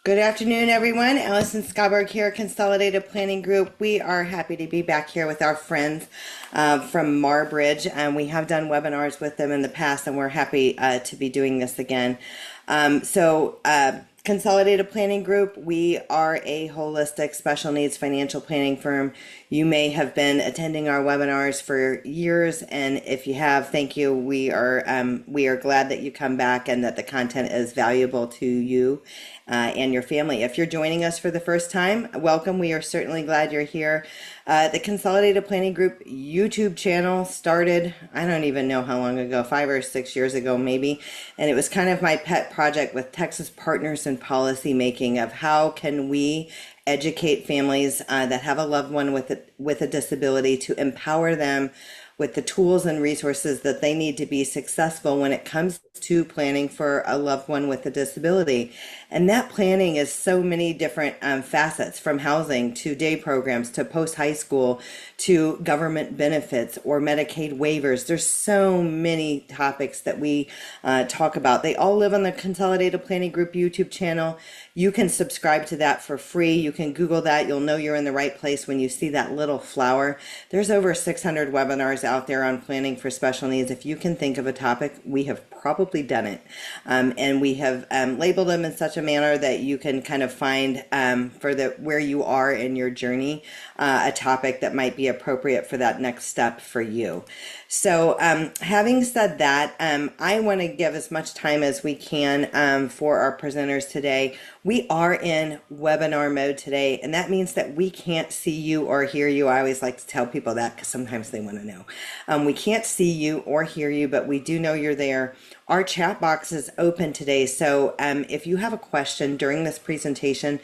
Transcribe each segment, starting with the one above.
Good afternoon, everyone. Allison Schaberg here, Consolidated Planning Group. We are happy to be back here with our friends from Marbridge. We have done webinars with them in the past, and we're happy to be doing this again. Consolidated Planning Group, we are a holistic special needs financial planning firm. You may have been attending our webinars for years, and if you have, thank you. We are glad that you come back and that the content is valuable to you and your family. If you're joining us for the first time, welcome. We are certainly glad you're here. The Consolidated Planning Group YouTube channel started, I don't even know how long ago, 5 or 6 years ago, maybe. And it was kind of my pet project with Texas Partners in Policy Making of how can we educate families that have a loved one with a disability to empower them with the tools and resources that they need to be successful when it comes to planning for a loved one with a disability. And that planning is so many different facets, from housing to day programs to post high school to government benefits or Medicaid waivers. There's so many topics that we talk about. They all live on the Consolidated Planning Group YouTube channel. You can subscribe to that for free. You can Google that. You'll know you're in the right place when you see that little flower. There's over 600 webinars out there on planning for special needs. If you can think of a topic, we have probably done it. And we have labeled them in such a manner that you can kind of find for where you are in your journey, a topic that might be appropriate for that next step for you. So having said that, I want to give as much time as we can for our presenters today. We are in webinar mode today, and that means that we can't see you or hear you. I always like to tell people that because sometimes they want to know. We can't see you or hear you, but we do know you're there. Our chat box is open today, so if you have a question during this presentation,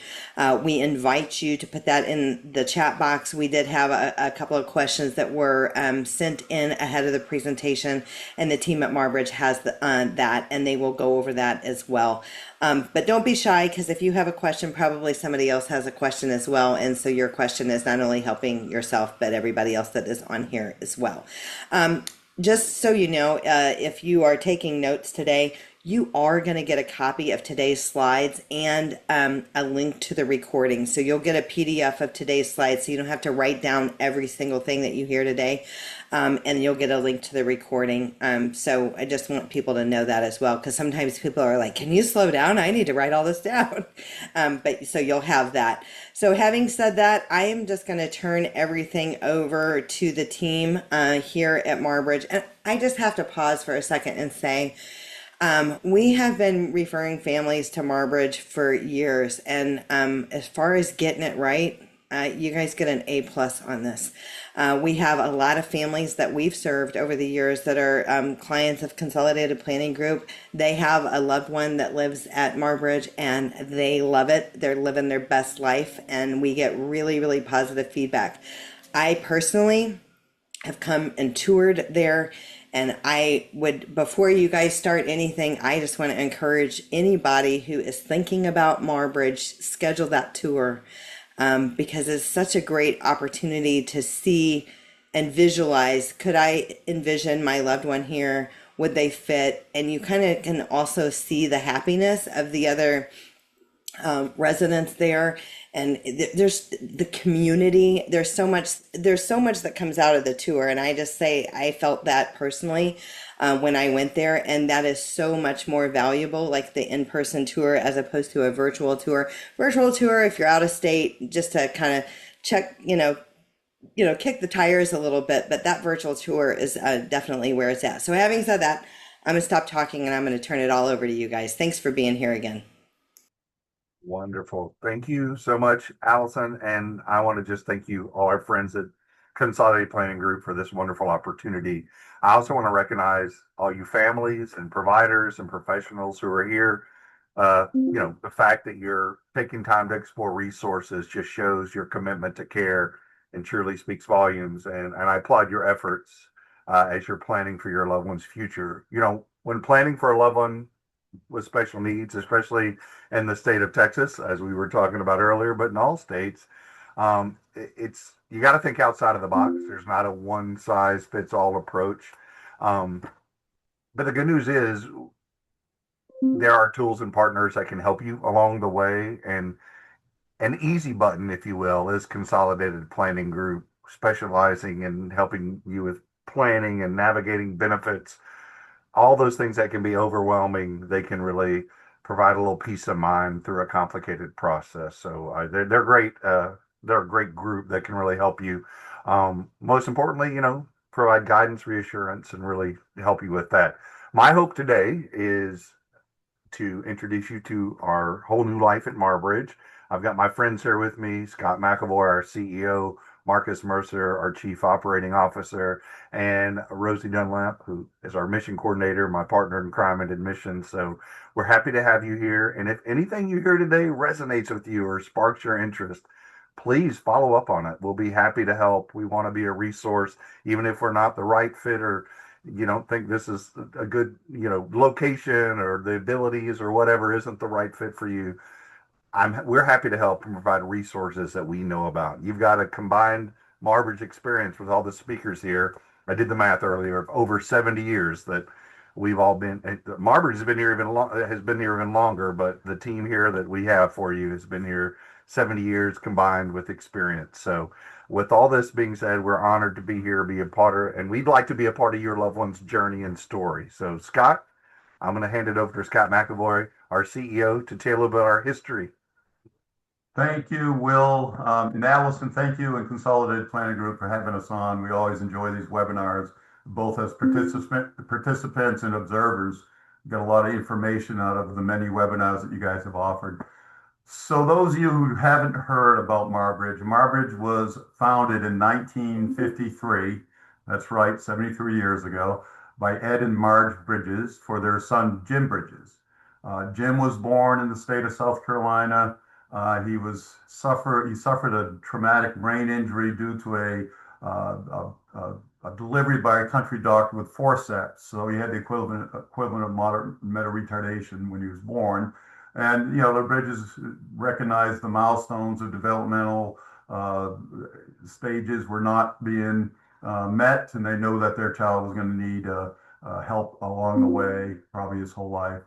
we invite you to put that in the chat box. We did have a couple of questions that were sent in ahead of the presentation, and the team at Marbridge has that, and they will go over that as well. But don't be shy, because if you have a question, probably somebody else has a question as well, and so your question is not only helping yourself, but everybody else that is on here as well. Just so you know, if you are taking notes today, you are going to get a copy of today's slides and a link to the recording. So you'll get a PDF of today's slides, so you don't have to write down every single thing that you hear today. And you'll get a link to the recording. So I just want people to know that as well, because sometimes people are like, can you slow down? I need to write all this down. But so you'll have that. So having said that, I am just going to turn everything over to the team here at Marbridge. And I just have to pause for a second and say, we have been referring families to Marbridge for years, and as far as getting it right, you guys get an A+ on this. We have a lot of families that we've served over the years that are clients of Consolidated Planning Group. They have a loved one that lives at Marbridge, and they love it. They're living their best life, and we get really, really positive feedback. I personally have come and toured there, and I would, before you guys start anything, I just want to encourage anybody who is thinking about Marbridge, schedule that tour, because it's such a great opportunity to see and visualize, could I envision my loved one here? Would they fit? And you kind of can also see the happiness of the other residents there, and there's the community. There's so much that comes out of the tour, and I just say I felt that personally when I went there, and that is so much more valuable, like the in-person tour as opposed to a virtual tour if you're out of state, just to kind of check, kick the tires a little bit. But that virtual tour is definitely where it's at. So having said that, I'm gonna stop talking and I'm gonna turn it all over to you guys. Thanks for being here again. Wonderful. Thank you so much, Allison. And I want to just thank you, all our friends at Consolidated Planning Group, for this wonderful opportunity. I also want to recognize all you families and providers and professionals who are here. The fact that you're taking time to explore resources just shows your commitment to care and truly speaks volumes. And I applaud your efforts as you're planning for your loved one's future. When planning for a loved one with special needs, especially in the state of Texas, as we were talking about earlier, but in all states, it's you got to think outside of the box. There's not a one size fits all approach. But the good news is there are tools and partners that can help you along the way. And an easy button, if you will, is Consolidated Planning Group, specializing in helping you with planning and navigating benefits, all those things that can be overwhelming. They can really provide a little peace of mind through a complicated process. So they're great. They're a great group that can really help you. Most importantly, provide guidance, reassurance, and really help you with that. My hope today is to introduce you to our whole new life at Marbridge. I've got my friends here with me, Scott McAvoy, our CEO, Marcus Mercer, our Chief Operating Officer, and Rosie Dunlap, who is our mission coordinator, my partner in crime and admissions. So we're happy to have you here. And if anything you hear today resonates with you or sparks your interest, please follow up on it. We'll be happy to help. We want to be a resource, even if we're not the right fit or you don't think this is a good, location or the abilities or whatever isn't the right fit for you. We're happy to help and provide resources that we know about. You've got a combined Marbridge experience with all the speakers here. I did the math earlier of over 70 years that we've all been. Marbridge has been here even longer, but the team here that we have for you has been here 70 years combined with experience. So, with all this being said, we're honored to be here, be a part of, and we'd like to be a part of your loved one's journey and story. So, Scott, I'm going to hand it over to Scott McAvoy, our CEO, to tell about our history. Thank you, Will. And Allison, thank you and Consolidated Planning Group for having us on. We always enjoy these webinars, both as participants and observers. We got a lot of information out of the many webinars that you guys have offered. So those of you who haven't heard about Marbridge, Marbridge was founded in 1953. That's right, 73 years ago, by Ed and Marge Bridges for their son, Jim Bridges. Jim was born in the state of South Carolina. He suffered a traumatic brain injury due to a delivery by a country doctor with forceps. So he had the equivalent of moderate mental retardation when he was born. And the Bridges recognized the milestones of developmental stages were not being met, and they know that their child was going to need help along the way, probably his whole life.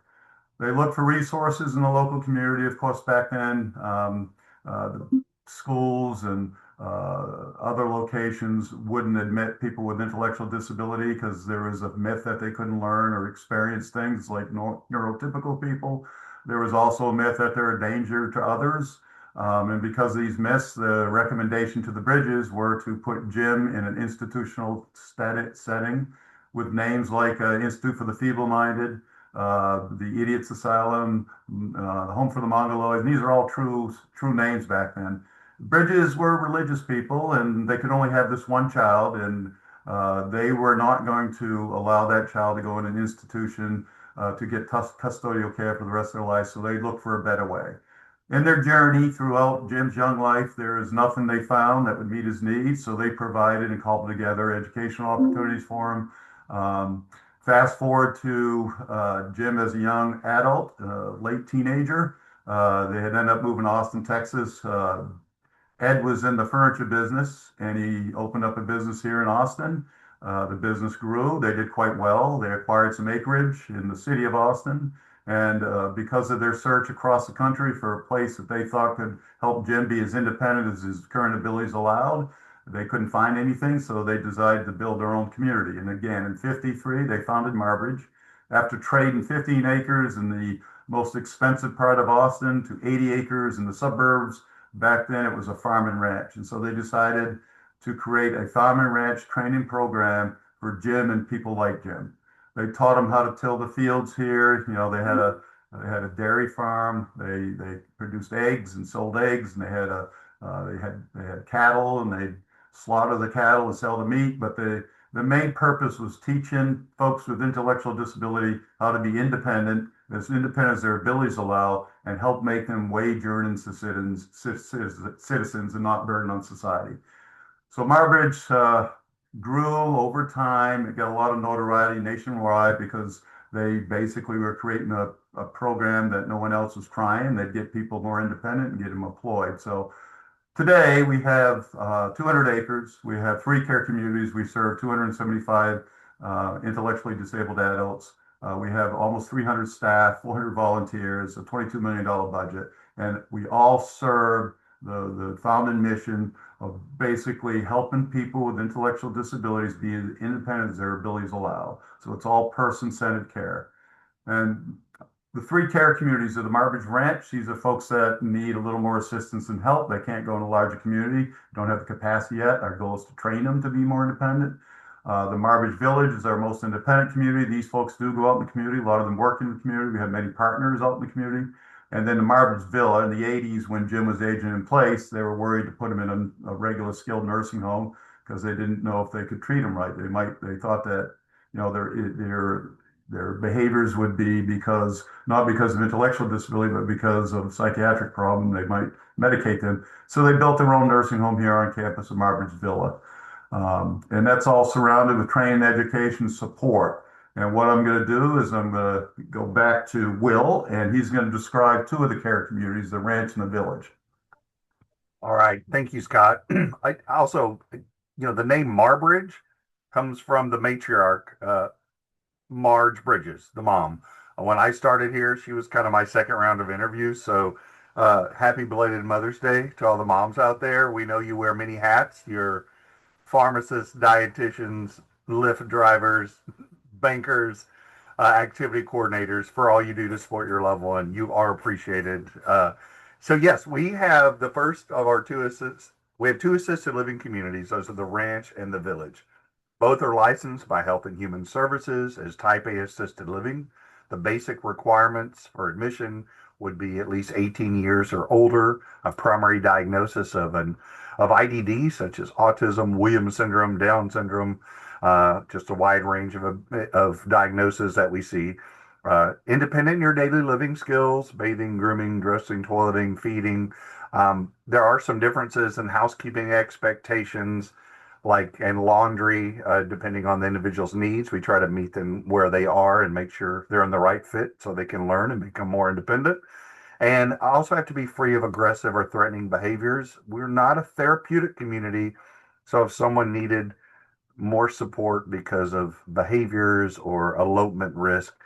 They look for resources in the local community. Of course, back then, the schools and other locations wouldn't admit people with intellectual disability because there was a myth that they couldn't learn or experience things like neurotypical people. There was also a myth that they're a danger to others. And because of these myths, the recommendation to the Bridges were to put Jim in an institutional setting with names like Institute for the Feeble-Minded, the Idiots Asylum, the Home for the Mongoloid. And these are all true names back then. Bridges were religious people, and they could only have this one child, and they were not going to allow that child to go in an institution to get custodial care for the rest of their life. So they looked for a better way. In their journey throughout Jim's young life, there is nothing they found that would meet his needs. So they provided and cobbled together educational opportunities for him. Fast forward to Jim as a young adult, late teenager. They had ended up moving to Austin, Texas. Ed was in the furniture business, and he opened up a business here in Austin. The business grew. They did quite well. They acquired some acreage in the city of Austin. And because of their search across the country for a place that they thought could help Jim be as independent as his current abilities allowed, they couldn't find anything, so they decided to build their own community. And again, in 53, they founded Marbridge. After trading 15 acres in the most expensive part of Austin to 80 acres in the suburbs, back then it was a farm and ranch. And so they decided to create a farm and ranch training program for Jim and people like Jim. They taught them how to till the fields here. They had a dairy farm. They produced eggs and sold eggs, and they had cattle, and they slaughter the cattle and sell the meat. But the main purpose was teaching folks with intellectual disability how to be independent as their abilities allow, and help make them wage earning citizens and not burden on society. So Marbridge grew over time. It got a lot of notoriety nationwide because they basically were creating a program that no one else was trying. They'd get people more independent and get them employed. So today we have 200 acres. We have 3 care communities. We serve 275 intellectually disabled adults. We have almost 300 staff, 400 volunteers, a $22 million budget, and we all serve the founding mission of basically helping people with intellectual disabilities be as independent as their abilities allow. So it's all person-centered care. And the three care communities of the Marbridge Ranch, these are folks that need a little more assistance and help. They can't go in a larger community, don't have the capacity yet. Our goal is to train them to be more independent. The Marbridge Village is our most independent community. These folks do go out in the community. A lot of them work in the community. We have many partners out in the community. And then the Marbridge Villa in the 80s, when Jim was aging in place, they were worried to put him in a regular skilled nursing home because they didn't know if they could treat him right. They thought that, their behaviors would be not because of intellectual disability, but because of psychiatric problem. They might medicate them. So they built their own nursing home here on campus of Marbridge Villa. And that's all surrounded with training, education, support. And what I'm going to do is I'm going to go back to Will, and he's going to describe two of the care communities, the ranch and the village. All right. Thank you, Scott. I also, the name Marbridge comes from the matriarch, Marge Bridges, the mom. When I started here, she was kind of my second round of interviews. So happy belated Mother's Day to all the moms out there. We know you wear many hats. You're pharmacists, dietitians, Lyft drivers, bankers, activity coordinators for all you do to support your loved one. You are appreciated. So yes, we have the first of our we have two assisted living communities. Those are the ranch and the village. Both are licensed by Health and Human Services as Type A assisted living. The basic requirements for admission would be at least 18 years or older, a primary diagnosis of IDD such as autism, Williams syndrome, Down syndrome, just a wide range of diagnoses that we see. Independent in your daily living skills, bathing, grooming, dressing, toileting, feeding. There are some differences in housekeeping expectations, and laundry, depending on the individual's needs. We try to meet them where they are and make sure they're in the right fit so they can learn and become more independent. And I also have to be free of aggressive or threatening behaviors. We're not a therapeutic community. So if someone needed more support because of behaviors or elopement risk,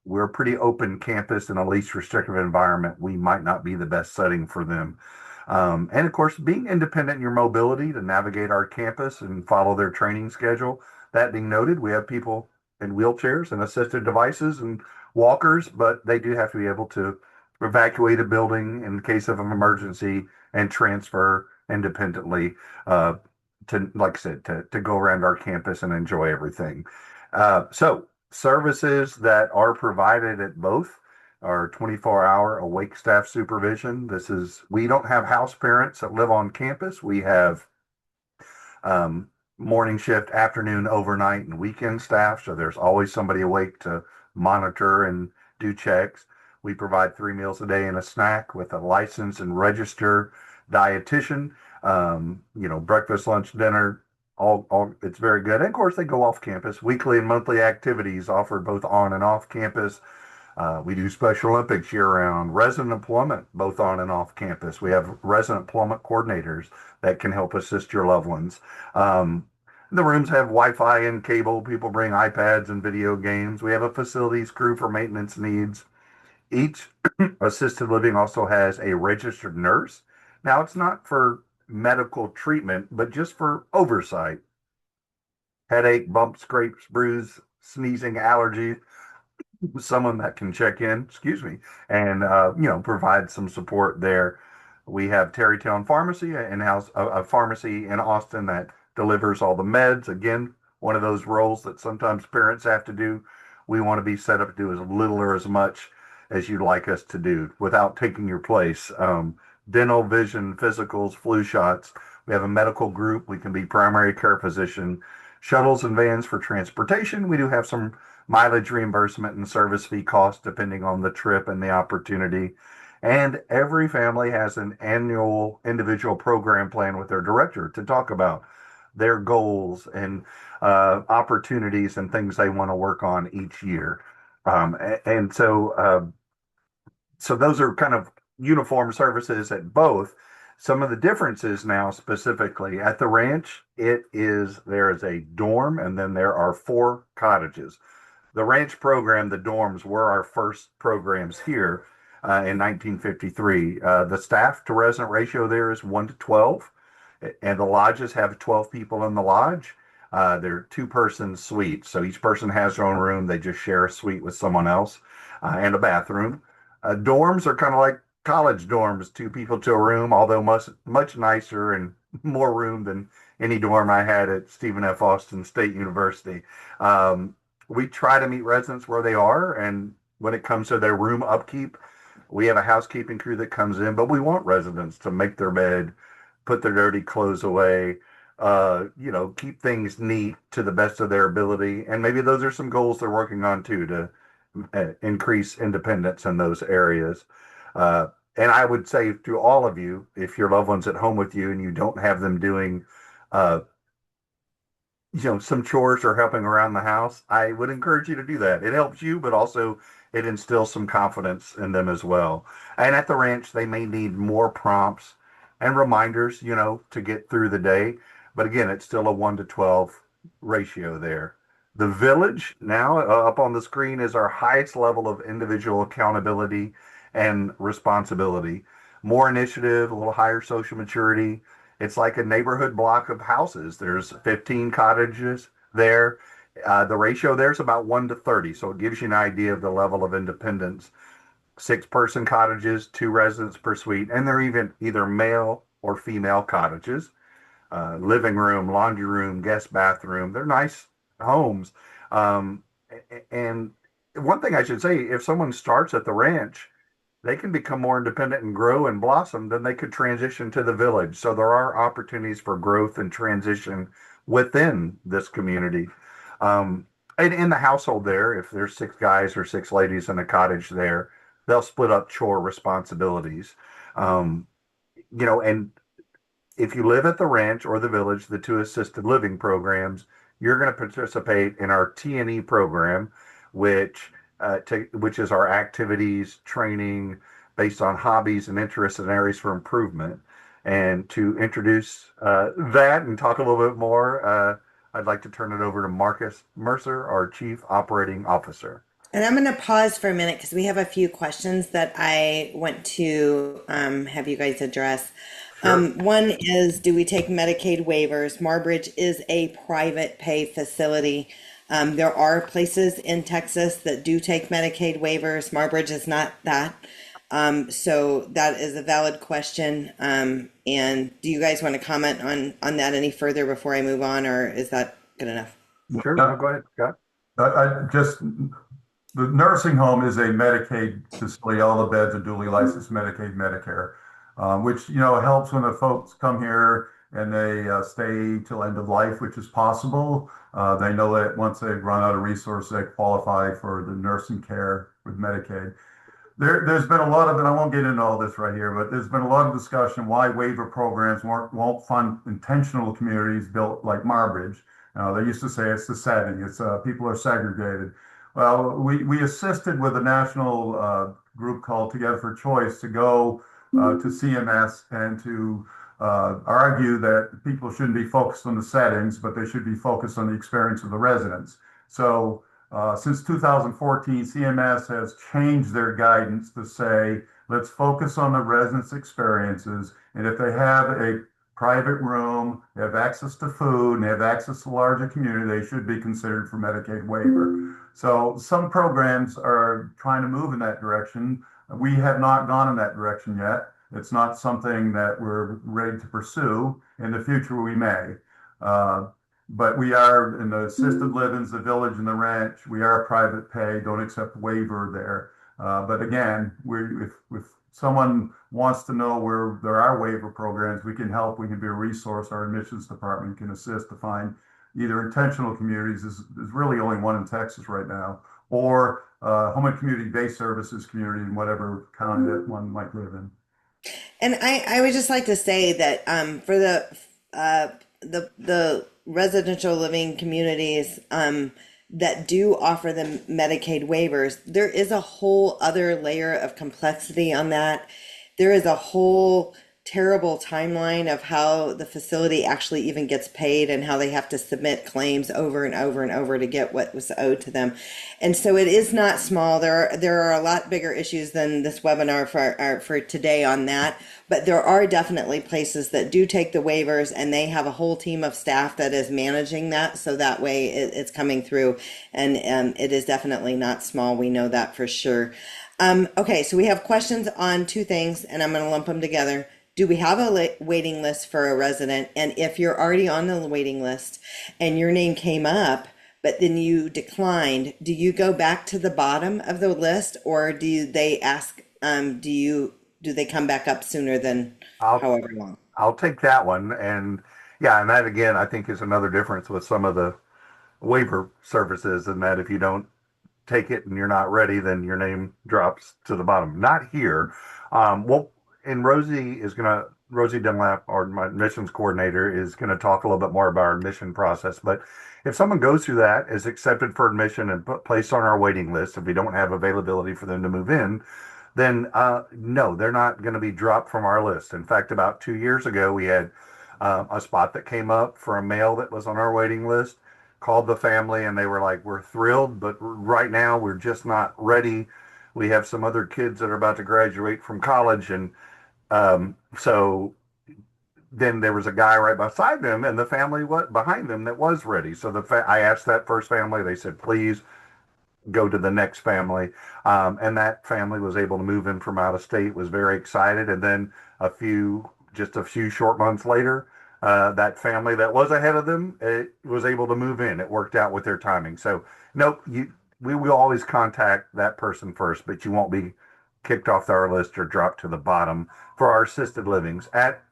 we're a pretty open campus in a least restrictive environment. We might not be the best setting for them. And of course, being independent in your mobility to navigate our campus and follow their training schedule. That being noted, we have people in wheelchairs and assisted devices and walkers, but they do have to be able to evacuate a building in case of an emergency and transfer independently to, like I said, to go around our campus and enjoy everything. So services that are provided at both our 24-hour awake staff supervision. We don't have house parents that live on campus. We have morning shift, afternoon, overnight, and weekend staff. So there's always somebody awake to monitor and do checks. We provide 3 meals a day and a snack with a licensed and registered dietitian. Breakfast, lunch, dinner, all it's very good. And of course, they go off campus. Weekly and monthly activities offered both on and off campus. We do Special Olympics year round, resident employment, both on and off campus. We have resident employment coordinators that can help assist your loved ones. The rooms have Wi-Fi and cable. People bring iPads and video games. We have a facilities crew for maintenance needs. Each assisted living also has a registered nurse. Now, it's not for medical treatment, but just for oversight. Headache, bumps, scrapes, bruise, sneezing, allergies, someone that can check in, and provide some support there. We have Terrytown Pharmacy, a pharmacy in Austin that delivers all the meds. Again, one of those roles that sometimes parents have to do. We want to be set up to do as little or as much as you'd like us to do without taking your place. Dental, vision, physicals, flu shots. We have a medical group. We can be primary care physician, shuttles and vans for transportation. We do have some mileage reimbursement and service fee costs depending on the trip and the opportunity. And every family has an annual individual program plan with their director to talk about their goals and opportunities and things they want to work on each year. So those are kind of uniform services at both. Some of the differences now, specifically at the ranch, there is a dorm and then there are 4 cottages. The ranch program, the dorms were our first programs here in 1953. The staff to resident ratio there is 1 to 12, and the lodges have 12 people in the lodge. They're two-person suites, so each person has their own room. They just share a suite with someone else and a bathroom. Dorms are kind of like college dorms, two people to a room, although much nicer and more room than any dorm I had at Stephen F. Austin State University. Um, we try to meet residents where they are, and when it comes to their room upkeep, we have a housekeeping crew that comes in, but we want residents to make their bed, put their dirty clothes away, keep things neat to the best of their ability. And maybe those are some goals they're working on too, to increase independence in those areas. Uh, and I would say to all of you, if your loved one's at home with you and you don't have them doing uh, some chores or helping around the house, I would encourage you to do that. It helps you, but also it instills some confidence in them as well. And at the ranch, they may need more prompts and reminders, to get through the day. But again, it's still a 1 to 12 ratio there. The village now up on the screen is our highest level of individual accountability and responsibility. More initiative, a little higher social maturity. It's like a neighborhood block of houses. There's 15 cottages there. The ratio there is about 1 to 30. So it gives you an idea of the level of independence. Six-person cottages, two residents per suite, and they're even either male or female cottages. Living room, laundry room, guest bathroom. They're nice homes. Um, and one thing I should say, if someone starts at the ranch, they can become more independent and grow and blossom, then they could transition to the village. So there are opportunities for growth and transition within this community. Um, and in the household there, if there's six guys or six ladies in a cottage there, they'll split up chore responsibilities. Um, and if you live at the ranch or the village, the two assisted living programs, you're going to participate in our T&E program, which is our activities training based on hobbies and interests and areas for improvement. And to introduce that and talk a little bit more, I'd like to turn it over to Marcus Mercer, our Chief Operating Officer. And I'm going to pause for a minute because we have a few questions that I want to have you guys address. Sure. One is, do we take Medicaid waivers? Marbridge is a private pay facility. There are places in Texas that do take Medicaid waivers. Marbridge is not that. So that is a valid question. And do you guys want to comment on that any further before I move on, or is that good enough? Sure. Yeah, No, go ahead, Scott. the nursing home is a Medicaid facility. All the beds are duly licensed Medicaid, Medicare, which, helps when the folks come here and they stay till end of life, which is possible. They know that once they've run out of resources, they qualify for the nursing care with Medicaid. There's been a lot of, and I won't get into all this right here, but there's been a lot of discussion why waiver programs won't fund intentional communities built like Marbridge. They used to say it's the setting, it's people are segregated. Well, we assisted with a national group called Together for Choice to go to CMS and to argue that people shouldn't be focused on the settings, but they should be focused on the experience of the residents. So since 2014, CMS has changed their guidance to say, let's focus on the residents' experiences. And if they have a private room, they have access to food, and they have access to larger community, they should be considered for Medicaid waiver. So some programs are trying to move in that direction. We have not gone in that direction yet. It's not something that we're ready to pursue. In the future, we may. But we are in the assisted livings, the village and the ranch. We are private pay, don't accept waiver there. But again, if someone wants to know where there are waiver programs, we can help. We can be a resource. Our admissions department can assist to find either intentional communities. There's really only one in Texas right now, or home and community-based services community in whatever county that one might live in. And I would just like to say that for the residential living communities that do offer the Medicaid waivers, there is a whole other layer of complexity on that. There is a whole terrible timeline of how the facility actually even gets paid and how they have to submit claims over and over and over to get what was owed to them. And so it is not small. There are a lot bigger issues than this webinar for today on that, but there are definitely places that do take the waivers and they have a whole team of staff that is managing that, so that way it's coming through, and it is definitely not small. We know that for sure. Okay, so we have questions on two things, and I'm going to lump them together. Do we have a waiting list for a resident? And if you're already on the waiting list and your name came up, but then you declined, do you go back to the bottom of the list, or they ask, do they come back up sooner than I'll however long? I'll take that one. And yeah, and that again, I think is another difference with some of the waiver services, and that if you don't take it and you're not ready, then your name drops to the bottom. Not here. Well, and Rosie Dunlap, our my admissions coordinator, is gonna talk a little bit more about our admission process. But if someone goes through that, is accepted for admission and placed on our waiting list, if we don't have availability for them to move in, then no, they're not going to be dropped from our list. In fact, about 2 years ago, we had a spot that came up for a male that was on our waiting list, called the family, and they were like, "We're thrilled, but right now we're just not ready. We have some other kids that are about to graduate from college." And so then there was a guy right beside them, and the family behind them that was ready. So I asked that first family, they said, "Please go to the next family." And that family was able to move in from out of state, was very excited. And then just a few short months later, that family that was ahead of them, it was able to move in. It worked out with their timing. So nope, we will always contact that person first, but you won't be kicked off our list or dropped to the bottom for our assisted livings. At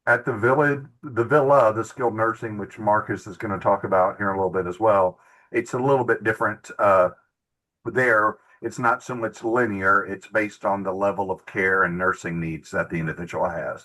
the skilled nursing, which Marcus is going to talk about here in a little bit as well, it's a little bit different. There, it's not so much linear, it's based on the level of care and nursing needs that the individual has.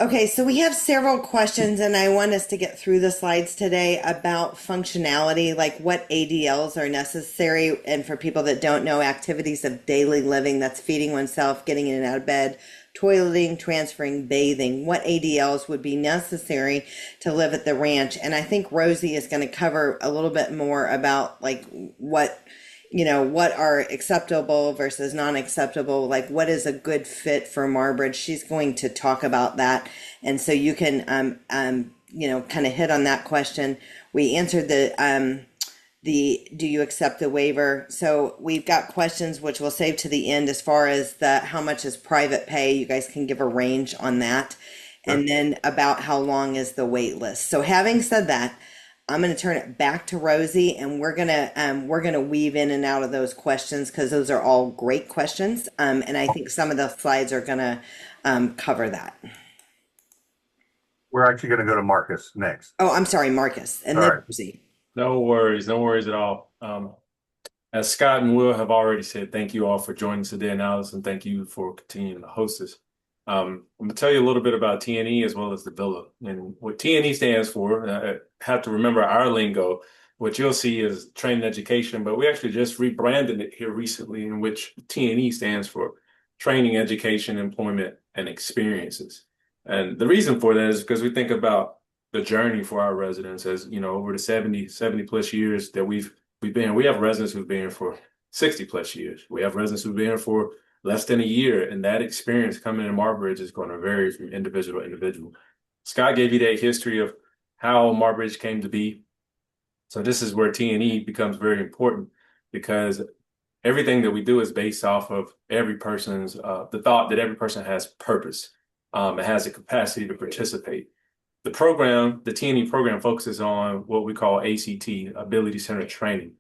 Okay, so we have several questions, and I want us to get through the slides today about functionality, like what ADLs are necessary, and for people that don't know, activities of daily living, that's feeding oneself, getting in and out of bed, toileting, transferring, bathing, what ADLs would be necessary to live at the ranch. And I think Rosie is going to cover a little bit more about like what are acceptable versus non-acceptable, like what is a good fit for Marbridge. She's going to talk about that, and so you can kind of hit on that question. We answered the do you accept the waiver? So we've got questions which we'll save to the end as far as the how much is private pay. You guys can give a range on that. Sure. And then about how long is the wait list. So having said that, I'm going to turn it back to Rosie, and we're gonna weave in and out of those questions because those are all great questions. And I think some of the slides are going to cover that. We're actually going to go to Marcus next. Oh, I'm sorry, Marcus, and All then right. Rosie. No worries at all. As Scott and Will have already said, thank you all for joining us today, and Allison, thank you for continuing to host us. I'm going to tell you a little bit about TNE as well as the Villa. And what TNE stands for, I have to remember our lingo. What you'll see is training education, but we actually just rebranded it here recently, in which TNE stands for training, education, employment, and experiences. And the reason for that is because we think about the journey for our residents, as you know, over the 70 plus years that we've been here. We have residents who've been here for 60 plus years. We have residents who've been here for less than a year, and that experience coming in Marbridge is going to vary from individual to individual. Scott gave you that history of how Marbridge came to be. So this is where T&E becomes very important, because everything that we do is based off of every person's, the thought that every person has purpose, and has the capacity to participate. The program, the T&E program, focuses on what we call ACT, Ability Centered Training.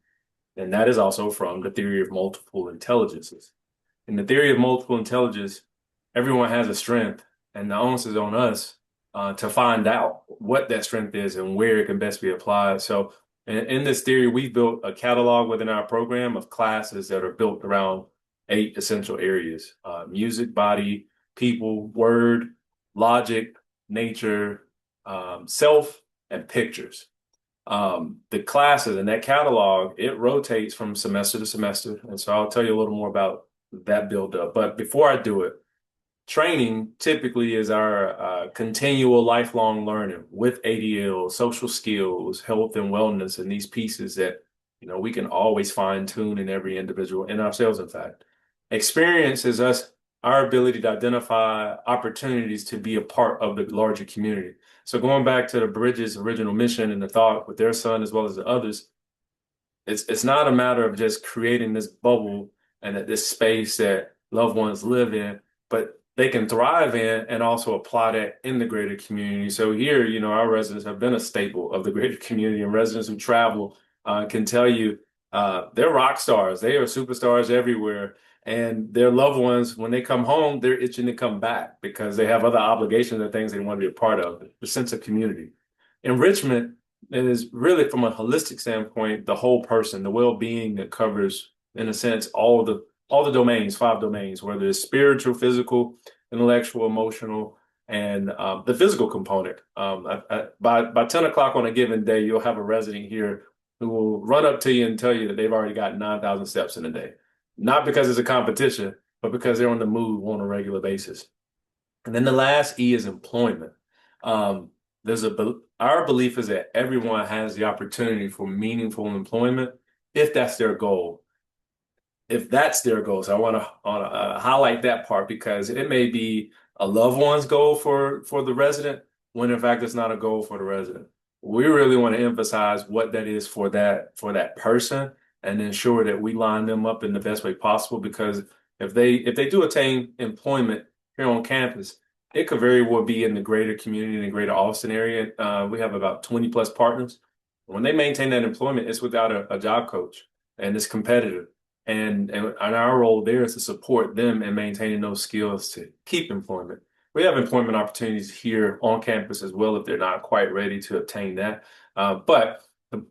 And that is also from the theory of multiple intelligences. In the theory of multiple intelligence, everyone has a strength, and the onus is on us to find out what that strength is and where it can best be applied. So in this theory, we've built a catalog within our program of classes that are built around 8 essential areas: music, body, people, word, logic, nature, self, and pictures. The classes and that catalog, it rotates from semester to semester. And so I'll tell you a little more about that build up. But before I do it, Training typically is our continual lifelong learning with ADL, social skills, health and wellness, and these pieces that we can always fine tune in every individual and ourselves, in fact. Experience is our ability to identify opportunities to be a part of the larger community. So going back to the Bridges' original mission and the thought with their son as well as the others, it's not a matter of just creating this bubble and this space that loved ones live in, but they can thrive in and also apply that in the greater community. So here, our residents have been a staple of the greater community, and residents who travel can tell you they're rock stars. They are superstars everywhere. And their loved ones, when they come home, they're itching to come back because they have other obligations and things they want to be a part of, the sense of community. Enrichment is really, from a holistic standpoint, the whole person, the well-being that covers, in a sense, all the domains, 5 domains, whether it's spiritual, physical, intellectual, emotional, and the physical component. By 10 o'clock on a given day, you'll have a resident here who will run up to you and tell you that they've already got 9,000 steps in a day. Not because it's a competition, but because they're on the move on a regular basis. And then the last E is employment. Our belief is that everyone has the opportunity for meaningful employment if that's their goal. If that's their goal. So I want to highlight that part because it may be a loved one's goal for the resident, when in fact it's not a goal for the resident. We really want to emphasize what that is for that person and ensure that we line them up in the best way possible, because if they do attain employment here on campus, it could very well be in the greater community, in the greater Austin area. We have about 20 plus partners. When they maintain that employment, it's without a job coach, and it's competitive. And our role there is to support them in maintaining those skills to keep employment. We have employment opportunities here on campus as well if they're not quite ready to obtain that. But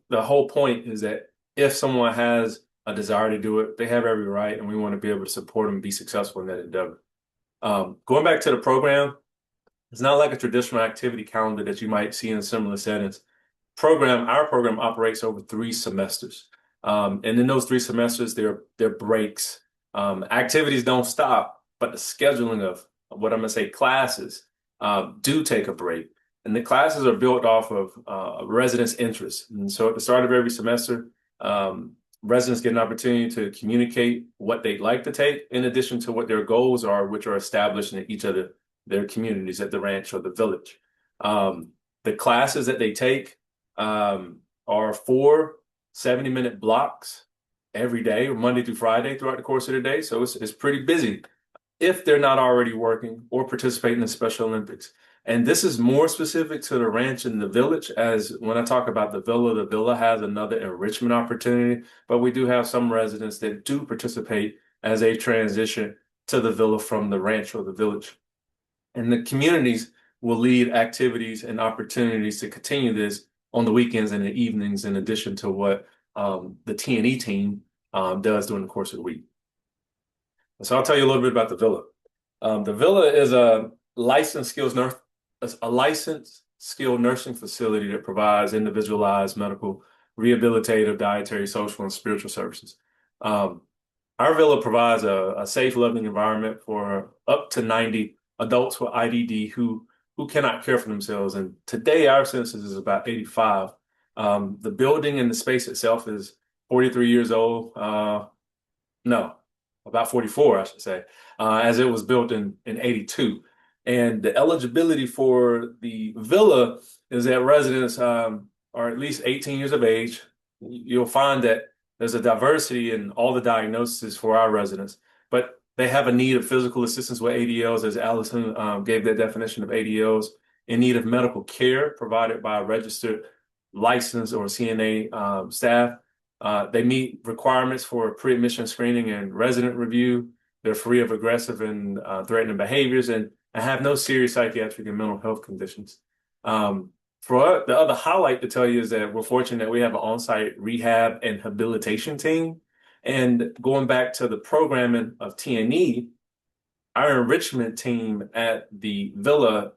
the whole point is that if someone has a desire to do it, they have every right, and we want to be able to support them and be successful in that endeavor. Going back to the program, it's not like a traditional activity calendar that you might see in similar settings. Our program operates over 3 semesters. And in those 3 semesters, there are breaks. Activities don't stop, but the scheduling of what I'm going to say classes do take a break. And the classes are built off of residents' interests. And so at the start of every semester, residents get an opportunity to communicate what they'd like to take, in addition to what their goals are, which are established in each of their communities at the ranch or the village. The classes that they take are 4 70-minute blocks every day, or Monday through Friday throughout the course of the day. So it's pretty busy if they're not already working or participating in Special Olympics. And this is more specific to the ranch and the village, as when I talk about the villa has another enrichment opportunity, but we do have some residents that do participate as they transition to the villa from the ranch or the village. And the communities will lead activities and opportunities to continue this on the weekends and the evenings, in addition to what the T&E team does during the course of the week. So I'll tell you a little bit about the villa. The villa is a licensed skilled nursing facility that provides individualized medical, rehabilitative, dietary, social, and spiritual services. Our villa provides a safe, loving environment for up to 90 adults with IDD who cannot care for themselves. And today our census is about 85. The building and the space itself is 43 years old. No, about 44, I should say, as it was built in 82. And the eligibility for the villa is that residents are at least 18 years of age. You'll find that there's a diversity in all the diagnoses for our residents, but they have a need of physical assistance with ADLs, as Allison gave that definition of ADLs, in need of medical care provided by a registered licensed or CNA staff. They meet requirements for pre-admission screening and resident review. They're free of aggressive and threatening behaviors and have no serious psychiatric and mental health conditions. For the other highlight to tell you is that we're fortunate that we have an on-site rehab and habilitation team. And going back to the programming of T&E, our enrichment team at the villa,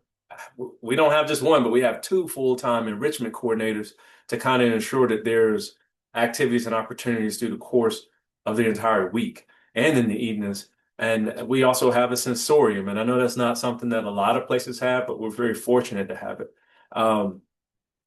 we don't have just one, but we have 2 full-time enrichment coordinators to kind of ensure that there's activities and opportunities through the course of the entire week and in the evenings And we also have a sensorium. And I know that's not something that a lot of places have, but we're very fortunate to have it. Um,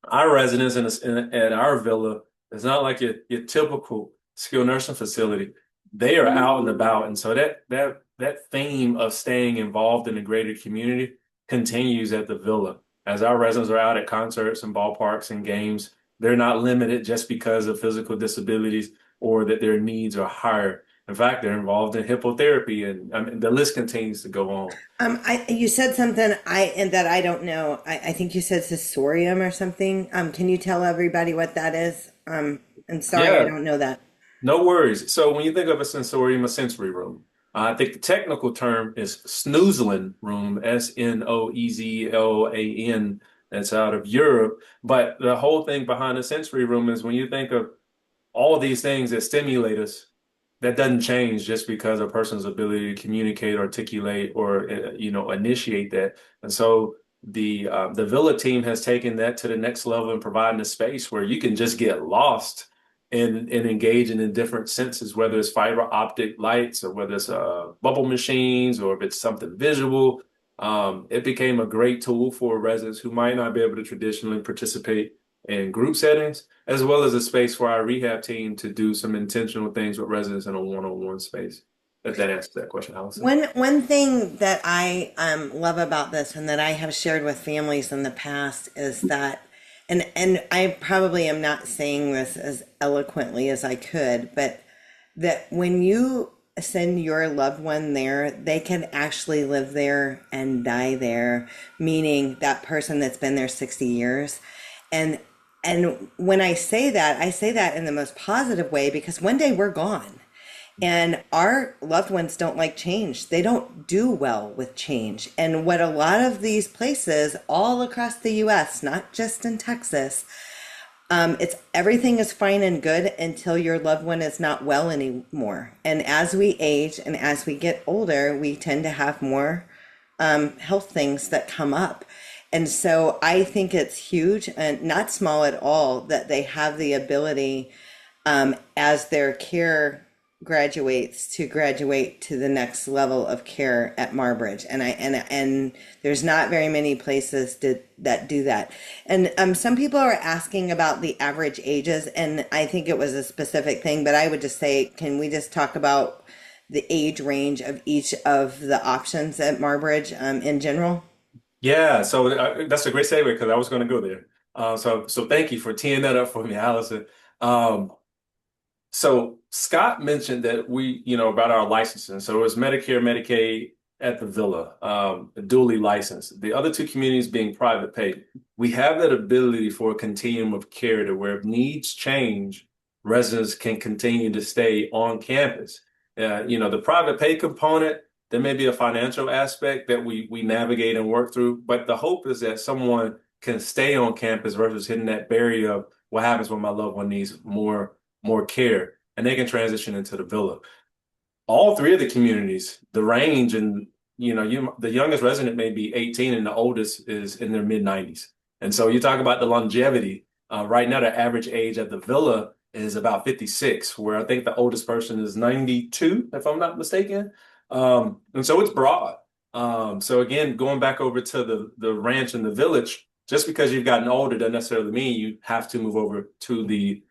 our residents at our villa is not like your typical skilled nursing facility. They are out and about. And so that theme of staying involved in the greater community continues at the villa. As our residents are out at concerts and ballparks and games, they're not limited just because of physical disabilities or that their needs are higher. In fact, they're involved in hippotherapy, and I mean, the list continues to go on. You said something and that I don't know. I think you said sensorium or something. Can you tell everybody what that is? And sorry, I Yeah, don't know that. no worries. So when you think of a sensorium, a sensory room, I think the technical term is snoozling room, Snoezlan. That's out of Europe. But the whole thing behind a sensory room is when you think of all these things that stimulate us, that doesn't change just because a person's ability to communicate, articulate, or initiate that. And so the Villa team has taken that to the next level and providing a space where you can just get lost in engaging in different senses, whether it's fiber optic lights or whether it's bubble machines or if it's something visual. It became a great tool for residents who might not be able to traditionally participate in group settings, as well as a space for our rehab team to do some intentional things with residents in a one-on-one space. If that answers that question, Allison. One thing that I love about this and that I have shared with families in the past is that, and I probably am not saying this as eloquently as I could, but that when you send your loved one there, they can actually live there and die there, meaning that person that's been there 60 years. And and when I say that in the most positive way because one day we're gone. And our loved ones don't like change. They don't do well with change. And what a lot of these places all across the US, not just in Texas, it's everything is fine and good until your loved one is not well anymore. And as we age and as we get older, we tend to have more health things that come up. And so I think it's huge and not small at all that they have the ability as their care graduates to graduate to the next level of care at Marbridge. And there's not very many places that do that. And some people are asking about the average ages, and I think it was a specific thing, but I would just say, can we just talk about the age range of each of the options at Marbridge in general? Yeah, so that's a great segue because I was going to go there. So thank you for teeing that up for me, Allison. Um, So Scott mentioned that about our licensing. So it's Medicare, Medicaid at the Villa, dually licensed. The other two communities being private pay. We have that ability for a continuum of care to where if needs change, residents can continue to stay on campus. The private pay component, there may be a financial aspect that we navigate and work through, but the hope is that someone can stay on campus versus hitting that barrier of what happens when my loved one needs more care, and they can transition into the villa. All three of the communities, the range, and the youngest resident may be 18, and the oldest is in their mid 90s. And so you talk about the longevity. Right now, the average age at the villa is about 56, where I think the oldest person is 92, if I'm not mistaken. And so it's broad. So again, going back over to the ranch and the village, just because you've gotten older doesn't necessarily mean you have to move over to the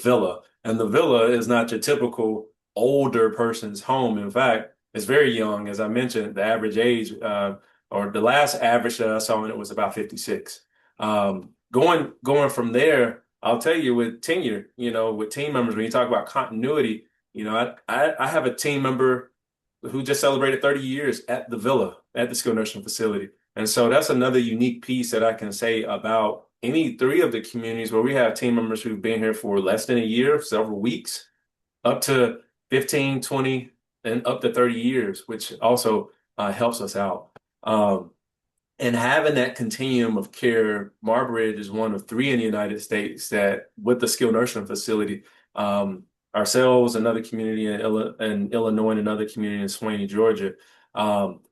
villa. And the villa is not your typical older person's home. In fact, it's very young. As I mentioned, the average age, or the last average that I saw in it was about 56. Going from there, I'll tell you with tenure, with team members, when you talk about continuity, I have a team member who just celebrated 30 years at the villa, at the skilled nursing facility. And so that's another unique piece that I can say about any three of the communities where we have team members who've been here for less than a year, several weeks, up to 15, 20, and up to 30 years, which also helps us out. And having that continuum of care, Marbridge is one of three in the United States that, with the skilled nursing facility, ourselves, another community in Illinois, and another community in Swaney, Georgia.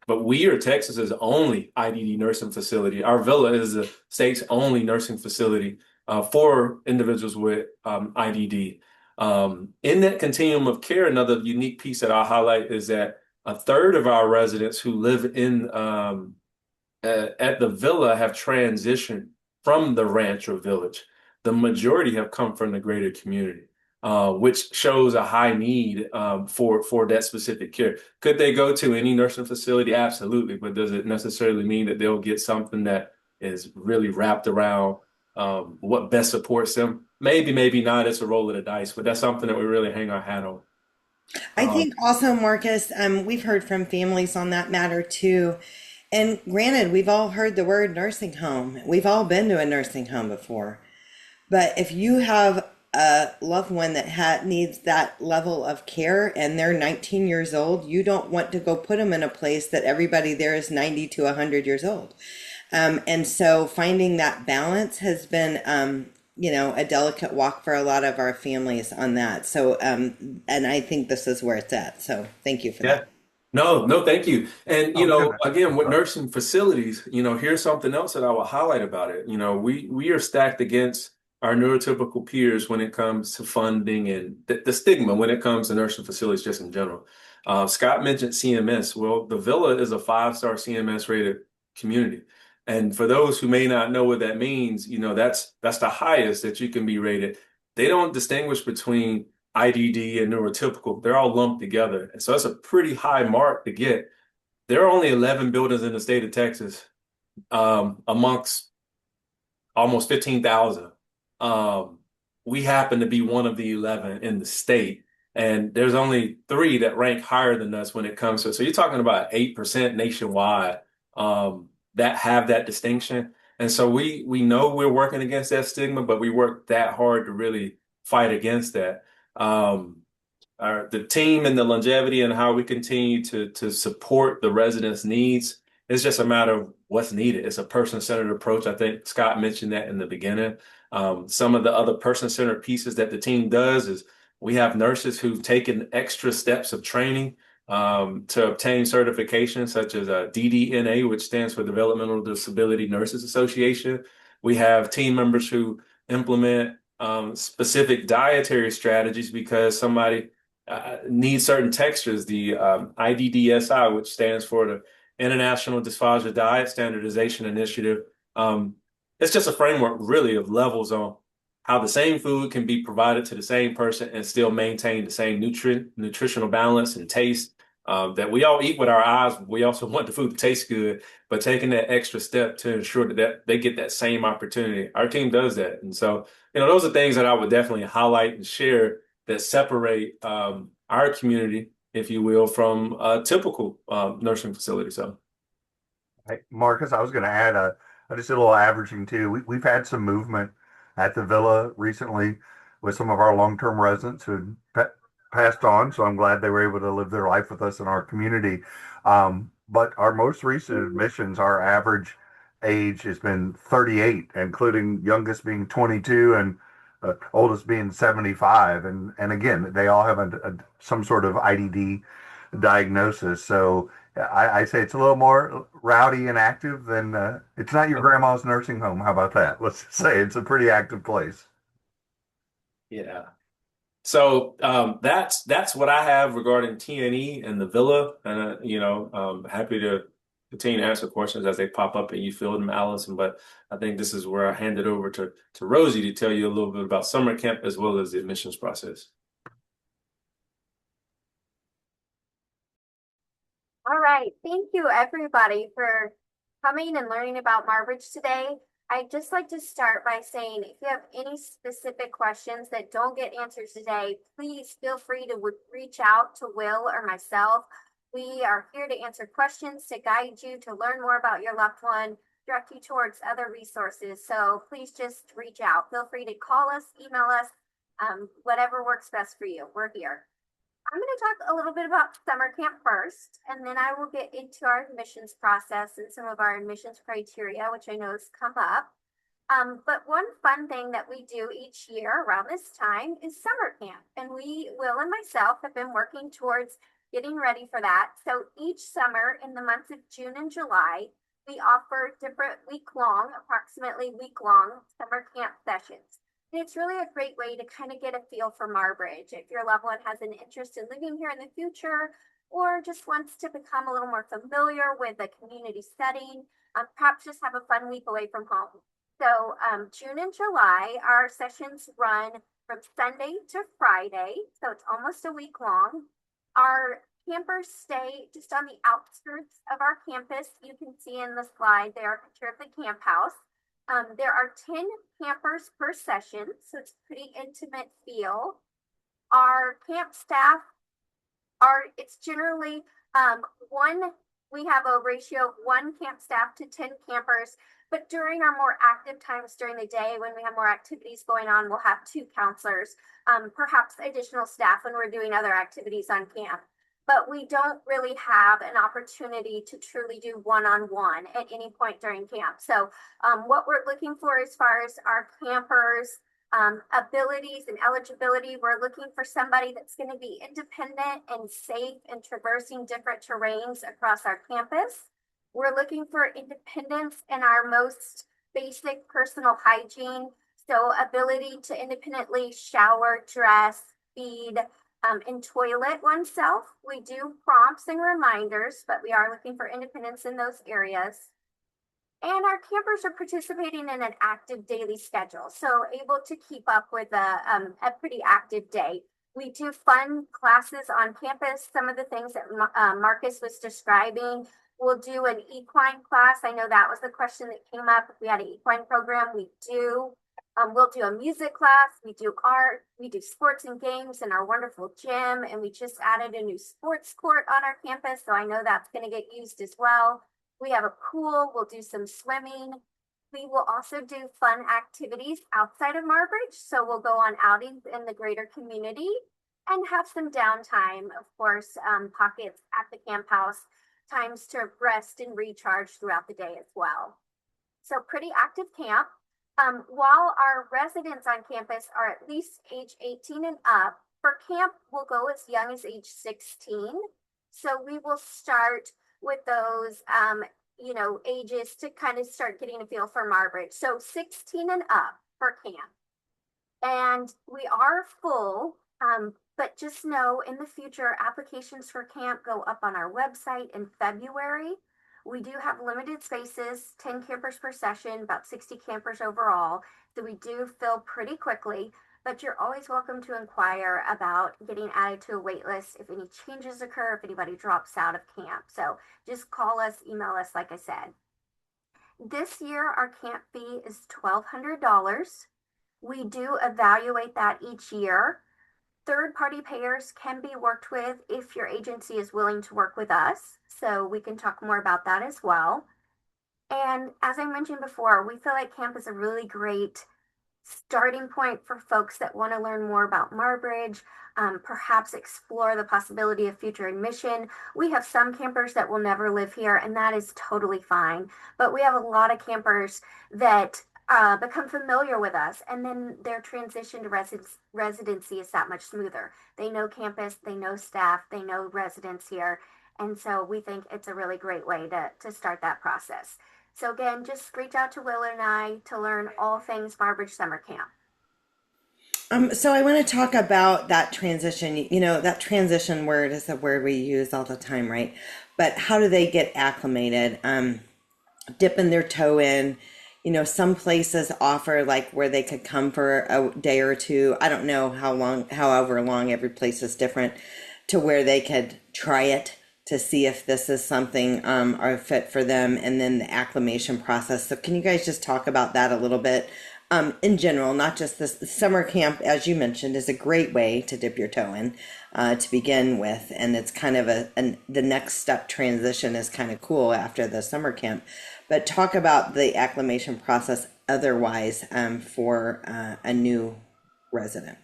But we are Texas's only IDD nursing facility. Our villa is the state's only nursing facility for individuals with IDD. In that continuum of care, another unique piece that I'll highlight is that a third of our residents who live in at the villa have transitioned from the ranch or village. The majority have come from the greater community, which shows a high need for that specific care. Could they go to any nursing facility? Absolutely, but does it necessarily mean that they'll get something that is really wrapped around what best supports them? Maybe, maybe not. It's a roll of the dice, but that's something that we really hang our hat on. I Um, think also, Marcus, we've heard from families on that matter too. And granted, we've all heard the word nursing home. We've all been to a nursing home before. But if you have a loved one that needs that level of care and they're 19 years old, you don't want to go put them in a place that everybody there is 90 to 100 years old. And so finding that balance has been, a delicate walk for a lot of our families on that. So, and I think this is where it's at. So thank you for Yeah. that. No, no, thank you. And Oh, goodness. again, with Sorry. nursing facilities, here's something else that I will highlight about it. We are stacked against our neurotypical peers when it comes to funding and the stigma when it comes to nursing facilities just in general. Scott mentioned CMS. Well, the Villa is a five-star CMS rated community. And for those who may not know what that means, that's the highest that you can be rated. They don't distinguish between IDD and neurotypical. They're all lumped together. And so that's a pretty high mark to get. There are only 11 buildings in the state of Texas, amongst almost 15,000. Um, we happen to be one of the 11 in the state. And there's only three that rank higher than us when it comes to it. So you're talking about 8% nationwide, that have that distinction. And so we know we're working against that stigma, but we work that hard to really fight against that. Um, the team and the longevity and how we continue to support the residents' needs. It's just a matter of what's needed. It's a person-centered approach. I think Scott mentioned that in the beginning. Some of the other person-centered pieces that the team does is we have nurses who've taken extra steps of training to obtain certifications such as DDNA, which stands for Developmental Disability Nurses Association. We have team members who implement specific dietary strategies because somebody need certain textures. The IDDSI, which stands for the International Dysphagia Diet Standardization Initiative. It's just a framework really of levels on how the same food can be provided to the same person and still maintain the same nutritional balance and taste. That we all eat with our eyes. We also want the food to taste good, but taking that extra step to ensure that they get that same opportunity. Our team does that. And so, those are things that I would definitely highlight and share that separate our community, if you will, from a typical nursing facility. So, Hey, Marcus, I was going to add just a little averaging too. We've had some movement at the villa recently with some of our long-term residents who passed on. So I'm glad they were able to live their life with us in our community. But our most recent admissions, our average age has been 38, including youngest being 22 and oldest being 75. And again, they all have some sort of IDD diagnosis. So I say it's a little more rowdy and active than it's not your grandma's nursing home. How about that? Let's just say it's a pretty active place. yeah. So that's what I have regarding TNE and the villa, and happy to continue to answer questions as they pop up and you field them, Allison. But I think this is where I hand it over to Rosie to tell you a little bit about summer camp as well as the admissions process. All right. Thank you, everybody, for coming and learning about Marbridge today. I'd just like to start by saying if you have any specific questions that don't get answered today, please feel free to reach out to Will or myself. We are here to answer questions, to guide you, to learn more about your loved one, direct you towards other resources. So please just reach out. Feel free to call us, email us, whatever works best for you. We're here. I'm going to talk a little bit about summer camp first, and then I will get into our admissions process and some of our admissions criteria, which I know has come up. But one fun thing that we do each year around this time is summer camp, and Will and myself have been working towards getting ready for that. So each summer in the months of June and July, we offer different approximately week-long summer camp sessions. It's really a great way to kind of get a feel for Marbridge. If your loved one has an interest in living here in the future, or just wants to become a little more familiar with the community setting, perhaps just have a fun week away from home. So June and July, our sessions run from Sunday to Friday, so it's almost a week long. Our campers stay just on the outskirts of our campus. You can see in the slide there a picture of the camp house. There are 10 campers per session, so it's a pretty intimate feel. Our camp staff it's generally we have a ratio of 1 camp staff to 10 campers, but during our more active times during the day, when we have more activities going on, we'll have 2 counselors, perhaps additional staff when we're doing other activities on camp. But we don't really have an opportunity to truly do one-on-one at any point during camp. So what we're looking for as far as our campers, abilities and eligibility, we're looking for somebody that's going to be independent and safe in traversing different terrains across our campus. We're looking for independence in our most basic personal hygiene. So ability to independently shower, dress, feed, and toilet oneself. We do prompts and reminders, but we are looking for independence in those areas. And our campers are participating in an active daily schedule, so able to keep up with a pretty active day. We do fun classes on campus. Some of the things that Marcus was describing. We'll do an equine class. I know that was the question that came up. If we had an equine program, we do. We'll do a music class. We do art. We do sports and games in our wonderful gym. And we just added a new sports court on our campus, so I know that's going to get used as well. We have a pool. We'll do some swimming. We will also do fun activities outside of Marbridge. So we'll go on outings in the greater community and have some downtime, of course, pockets at the camp house, times to rest and recharge throughout the day as well. So pretty active camp. While our residents on campus are at least age 18 and up, for camp, we'll go as young as age 16. So we will start with those, ages to kind of start getting a feel for Marbridge. So 16 and up for camp. And we are full, but just know in the future, applications for camp go up on our website in February. We do have limited spaces, 10 campers per session, about 60 campers overall. So we do fill pretty quickly, but you're always welcome to inquire about getting added to a wait list if any changes occur, if anybody drops out of camp. So just call us, email us, like I said. This year, our camp fee is $1,200. We do evaluate that each year. Third-party payers can be worked with if your agency is willing to work with us. So we can talk more about that as well. And as I mentioned before, we feel like camp is a really great starting point for folks that want to learn more about Marbridge, perhaps explore the possibility of future admission. We have some campers that will never live here, and that is totally fine. But we have a lot of campers that become familiar with us, and then their transition to residency is that much smoother. They know campus, they know staff, they know residents here, and so we think it's a really great way to start that process. So again, just reach out to Will and I to learn all things Marbridge Summer Camp. So I want to talk about that transition. That transition word is a word we use all the time, right? But how do they get acclimated? Dipping their toe in. Some places offer like where they could come for a day or two. I don't know how long, however long, every place is different, to where they could try it to see if this is something or fit for them, and then the acclimation process. So can you guys just talk about that a little bit in general, not just this summer camp, as you mentioned, is a great way to dip your toe in to begin with. And it's kind of the next step transition is kind of cool after the summer camp. But talk about the acclimation process otherwise for a new resident.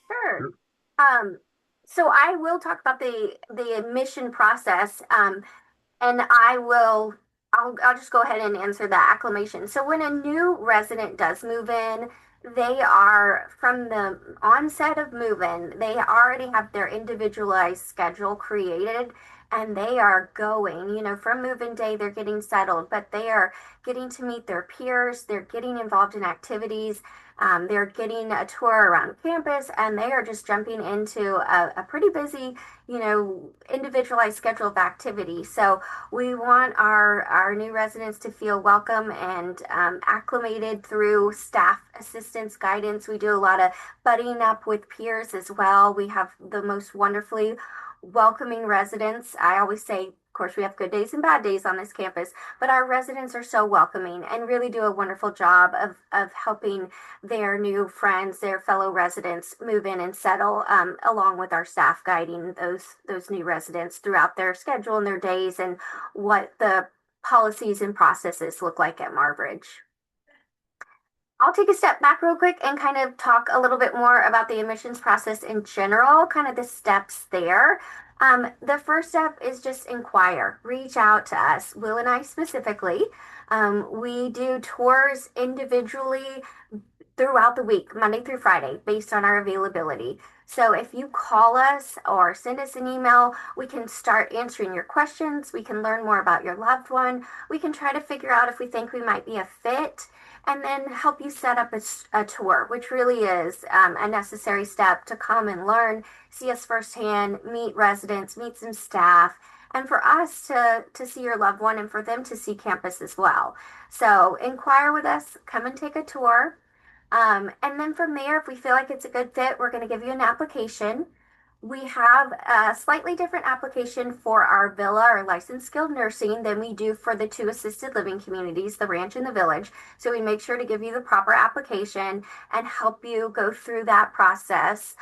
Sure. So I will talk about the admission process, and I'll just go ahead and answer the acclimation. So when a new resident does move in, they are, from the onset of move-in, they already have their individualized schedule created, and they are going, from move-in day, they're getting settled, but they are getting to meet their peers, they're getting involved in activities, they're getting a tour around campus, and they are just jumping into a pretty busy, individualized schedule of activity. So we want our new residents to feel welcome and acclimated through staff assistance guidance. We do a lot of buddying up with peers as well. We have the most wonderfully welcoming residents. I always say, of course, we have good days and bad days on this campus, but our residents are so welcoming and really do a wonderful job of helping their new friends, their fellow residents move in and settle, along with our staff guiding those new residents throughout their schedule and their days and what the policies and processes look like at Marbridge. I'll take a step back real quick and kind of talk a little bit more about the admissions process in general, kind of the steps there. The first step is just inquire, reach out to us, Will and I specifically. We do tours individually throughout the week, Monday through Friday, based on our availability. So if you call us or send us an email, we can start answering your questions. We can learn more about your loved one. We can try to figure out if we think we might be a fit, and then help you set up a tour, which really is a necessary step to come and learn, see us firsthand, meet residents, meet some staff, and for us to see your loved one and for them to see campus as well. So inquire with us, come and take a tour. And then from there, if we feel like it's a good fit, we're going to give you an application. We have a slightly different application for our villa or licensed skilled nursing than we do for the two assisted living communities, the ranch and the village. So we make sure to give you the proper application and help you go through that process.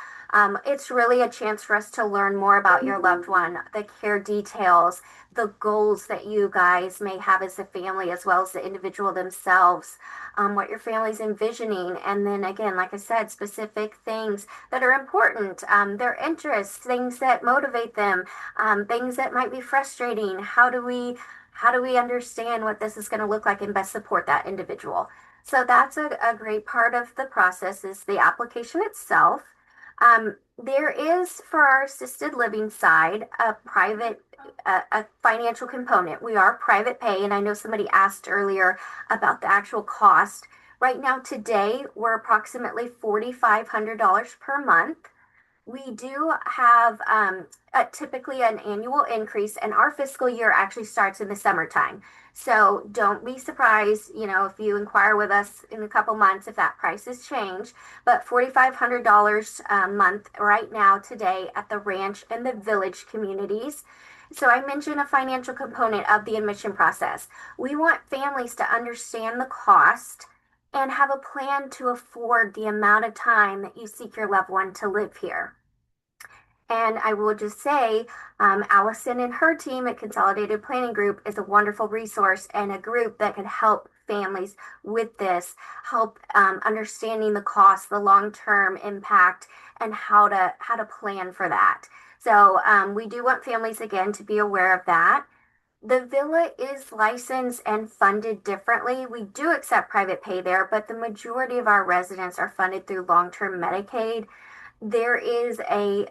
It's really a chance for us to learn more about your loved one, the care details, the goals that you guys may have as a family, as well as the individual themselves, what your family's envisioning. And then again, like I said, specific things that are important, their interests, things that motivate them, things that might be frustrating. How do we understand what this is going to look like and best support that individual? So that's a great part of the process is the application itself. There is, for our assisted living side, a financial component. We are private pay, and I know somebody asked earlier about the actual cost. Right now, today, we're approximately $4,500 per month. We do have typically an annual increase, and our fiscal year actually starts in the summertime. So don't be surprised, if you inquire with us in a couple months if that price has changed. But $4,500 a month right now today at the ranch and the village communities. So I mentioned a financial component of the admission process. We want families to understand the cost and have a plan to afford the amount of time that you seek your loved one to live here. And I will just say, Allison and her team at Consolidated Planning Group is a wonderful resource and a group that can help families with this, help understanding the cost, the long-term impact, and how to plan for that. So we do want families, again, to be aware of that. The villa is licensed and funded differently. We do accept private pay there, but the majority of our residents are funded through long-term Medicaid. There is a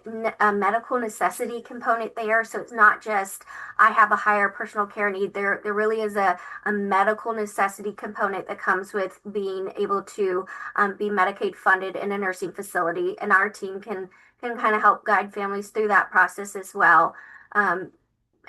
medical necessity component there. So it's not just, I have a higher personal care need. There really is a medical necessity component that comes with being able to be Medicaid funded in a nursing facility. And our team can kind of help guide families through that process as well.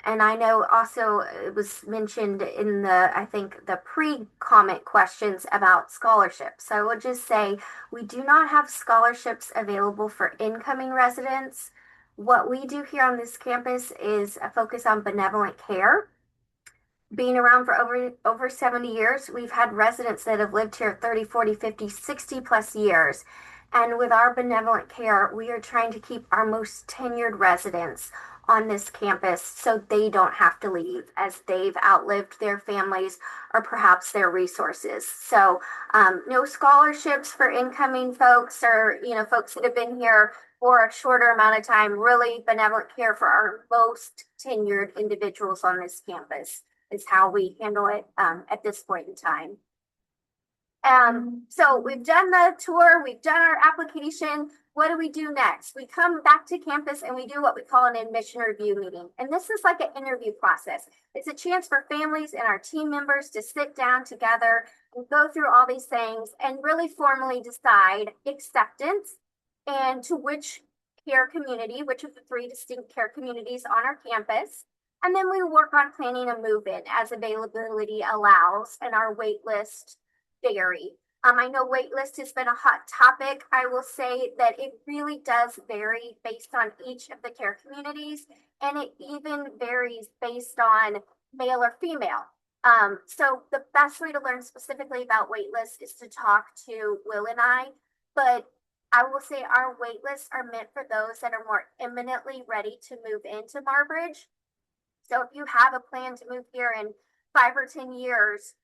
And I know also it was mentioned in I think the pre-comment questions about scholarships. So I will just say we do not have scholarships available for incoming residents. What we do here on this campus is a focus on benevolent care. Being around for over 70 years, we've had residents that have lived here 30, 40, 50, 60 plus years. And with our benevolent care, we are trying to keep our most tenured residents on this campus so they don't have to leave as they've outlived their families or perhaps their resources. So no scholarships for incoming folks or folks that have been here for a shorter amount of time. Really benevolent care for our most tenured individuals on this campus is how we handle it at this point in time. So we've done the tour, we've done our application. what do we do next? We come back to campus and we do what we call an admission review meeting. And this is like an interview process. It's a chance for families and our team members to sit down together and go through all these things and really formally decide acceptance and to which care community, which of the 3 distinct care communities on our campus. And then we work on planning a move-in as availability allows and our wait list vary. I know wait list has been a hot topic. I will say that it really does vary based on each of the care communities, and it even varies based on male or female. So the best way to learn specifically about wait lists is to talk to Will and I, but I will say our wait lists are meant for those that are more imminently ready to move into Marbridge. So if you have a plan to move here in 5 or 10 years,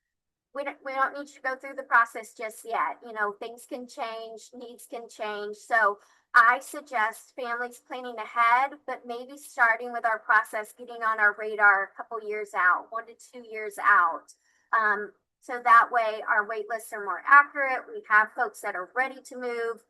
we don't need to go through the process just yet. You know, things can change, needs can change. So I suggest families planning ahead, but maybe starting with our process, getting on our radar a couple years out, 1 to 2 years out. So that way our wait lists are more accurate. We have folks that are ready to move.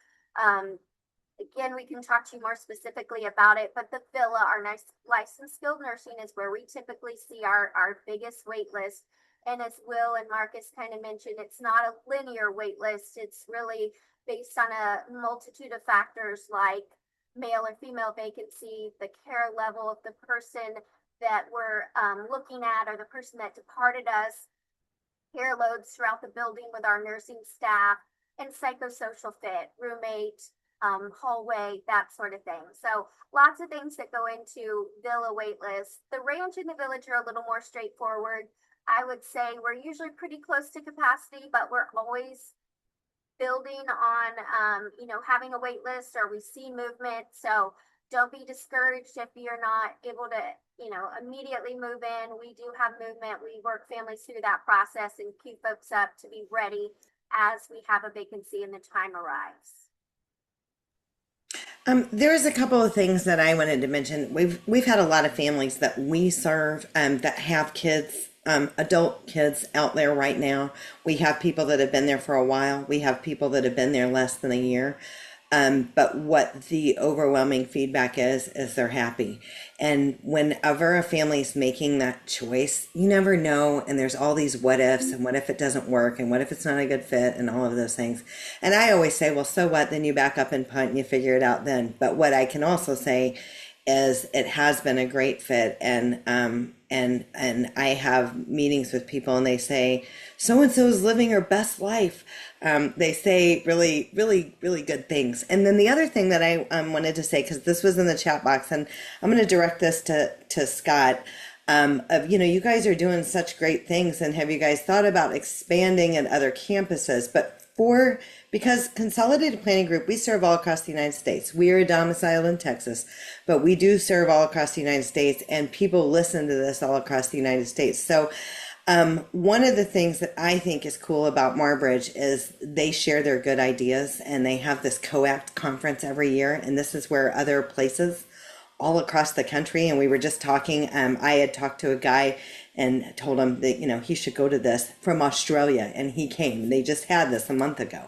Again, we can talk to you more specifically about it, but the villa, our nice licensed skilled nursing, is where we typically see our biggest wait list. And as Will and Marcus kind of mentioned, it's not a linear wait list. It's really based on a multitude of factors like male or female vacancy, the care level of the person that we're looking at, or the person that departed us, care loads throughout the building with our nursing staff, and psychosocial fit, roommate, hallway, that sort of thing. So lots of things that go into villa wait lists. The range in the village are a little more straightforward. I would say we're usually pretty close to capacity, but we're always building on, having a wait list, or we see movement. So don't be discouraged if you're not able to, immediately move in. We do have movement. We work families through that process and queue folks up to be ready as we have a vacancy and the time arrives. There's a couple of things that I wanted to mention. We've had a lot of families that we serve that have kids, adult kids out there right now. We have people that have been there for a while. We have people that have been there less than a year. But what the overwhelming feedback is they're happy. And whenever a family's making that choice, you never know. And there's all these what ifs, and what if it doesn't work, and what if it's not a good fit, and all of those things. And I always say, well, so what? Then you back up and punt and you figure it out then. But what I can also say is it has been a great fit, and I have meetings with people and they say so and so is living her best life. They say really, really, really good things. And then the other thing that I wanted to say, because this was in the chat box, and I'm going to direct this to Scott. You guys are doing such great things, and have you guys thought about expanding at other campuses? But because Consolidated Planning Group, we serve all across the United States. We are domiciled in Texas, but we do serve all across the United States, and people listen to this all across the United States. So one of the things that I think is cool about Marbridge is they share their good ideas, and they have this COACT conference every year, and this is where other places all across the country, and we were just talking, I had talked to a guy and told him that, he should go to this, from Australia, and he came. They just had this a month ago.